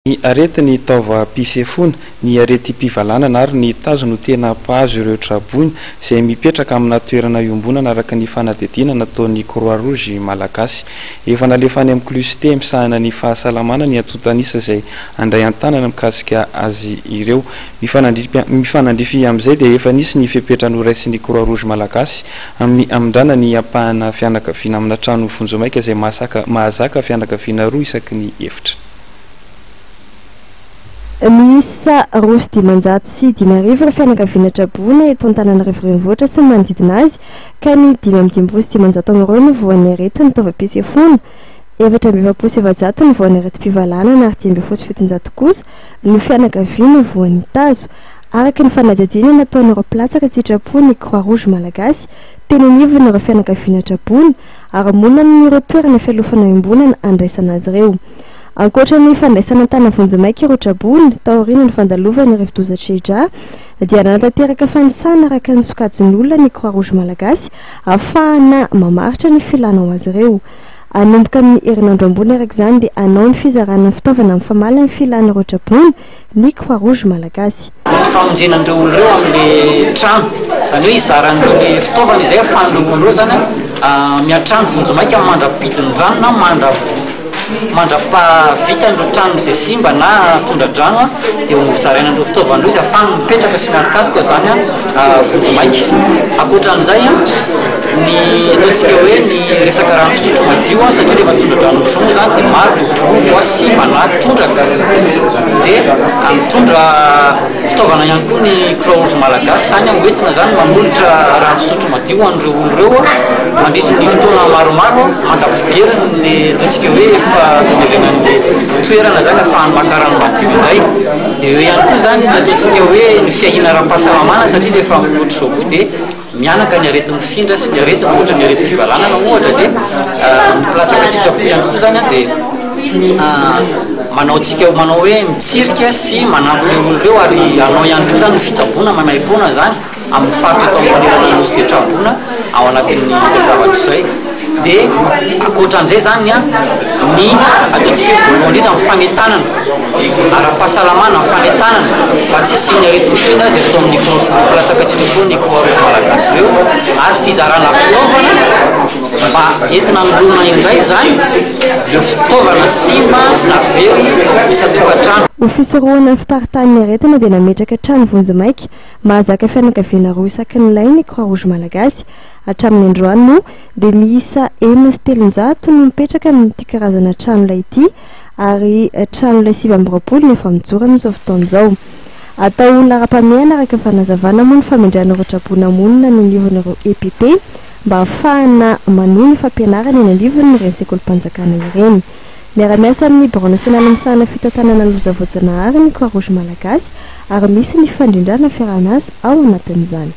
Ny arety ny taova pisefona, ny arety mpivalanana ary ny tazo no tena mpahazo ireo trabony izay mipetraka amina toerana iombonana araka ny fanadidina nataon'ny Croix Rouge malagasy. Efa nalefany amin'ny clusté misahana ny fahasalamana ny antontanisa izay andray an-tanana mikasika azy ireo. Mifanandrify amin'izay dia efa nisy ny fepetra noraisin'ny Croix Rouge malagasy amindrana ny ampahana fianakaviana amina trano vonjomaika izay mahazaka fianakaviana roa isaky ny efitra. Miisa roa sy dimanjato sy 5,000 ireo fianakaviana trabona eto Antananarivo renivohitra sy manodidina azy ka ny 5,200 sy 500 ireo no voan'ny arety ny taova pisefona, 4,700 sy 700 ny voan'ny arety mpivalanana ary 10,000 sy 700 kosa no fianakaviana voan'ny tazo. Araka ny fanadihadiana nataon'ireo mpilatsaka tsy trabony Croix Rouge malagasy teny anivony ireo fianakaviana trabona ary monina n'ireo toerana fialofana iombonana andraisana azy ireo. Ankoatra ny fandraisana tany vonjomaika ireo trabona taoriana ny fandalovana ireo Rivodozatsedra dia nanatanteraka fanisana araka ny sokajiny olona ny Croix Rouge malagasy ahafahana mamaritra ny filana azy ireo. Anomboka amin'ny herinandro ambony araka izany dia anao ny fizarana fitaovana amin'ny famalana ny filana ireo trabona ny Croix Rouge malagasy. Famonjenandreo olon'ireo amin'ny trano, izany hoe izaran'ireo ny fitaovana izay ahafahan'ireo olon'ireo zany miatrano vonjomaika mandrapidin'ny rano na mandrapavitandreo trano izay simba na tondra-drano dia zarainandreo fitaovana izy ahafahana mipetraka sy miarakaroka zany vonjomaika. Ankoatran'izay ny ataontsika hoe ny resaka rano fisotro madio satria rehefa tondra-drano misongo zany dia maro ny vovo simba na tondraka dia mitondra fitaovana ihany koa ny Croix Rouge malagasy zany hoentina zany manolotra rano fisotro madio an'ireo olon'ireo mandritra ny fotoana maromaro mandapiveriny ny ataontsika hoe efa fiverenan'ny toerana zany ahafahany maka rano madio indray. Dia eo ihany koa zany ataontsika hoe ny fiahina ara-pahasalamana satria rehefa miloatra izao koa dia mianaka ny arety mifindra sy ny arety ohatra ny arety mpivalanana ohatra dia miplatsaka tsitrapo ihany koa zany dia manao hoe mitsirika sy manampy ireo olon'ireo ary anao ihany koa zany ny fitsaboana mamaim-poana zany amin'ny faritra atao manerana nosy izay trabona ao anatin'izay zavatra izay. Dia ankoatran'izay zany ny ataontsika hoe voalohany indrindra amin'ny fanentanana ara-pahasalamana amin'ny fanentanana mba tsy hisiany arety mifindra izay atao amin'ny mpilatsaka tsitrapo ny Croix Rouge malagasy ireo ary fizarana fitaovana mba entina nolona indray zany ireo fitaovana simba na very isa-tokantrano. Ho fisorohana ny fiparitahan'ny aretina dia nametraka trano vonjomaika mahazaka fianakaviana roa isaky ny lay ny Croix Rouge malagasy. Hatramin'ny androany moa dia miisa 4 sy 300 no mipetraka amin'ity karazana trano ilay ity ary trano ilay 720 no efa mijoro amin'izao fotoan'izao. Atao olona ara-pameana araka ny fanazavana moa ny famindran'ireo trabona monina no anivon'ireo EPP mba ahafahana manohy ny fampianarana eny anivon'ny ireny sekolim-panjakana ireny. Miara-miasa amin'ny Bureau nasional misahana fitantanana loza voajanahary ny Croix Rouge malagasy ary misy ny fandrindrana fiarahana azy ao anatin'izany.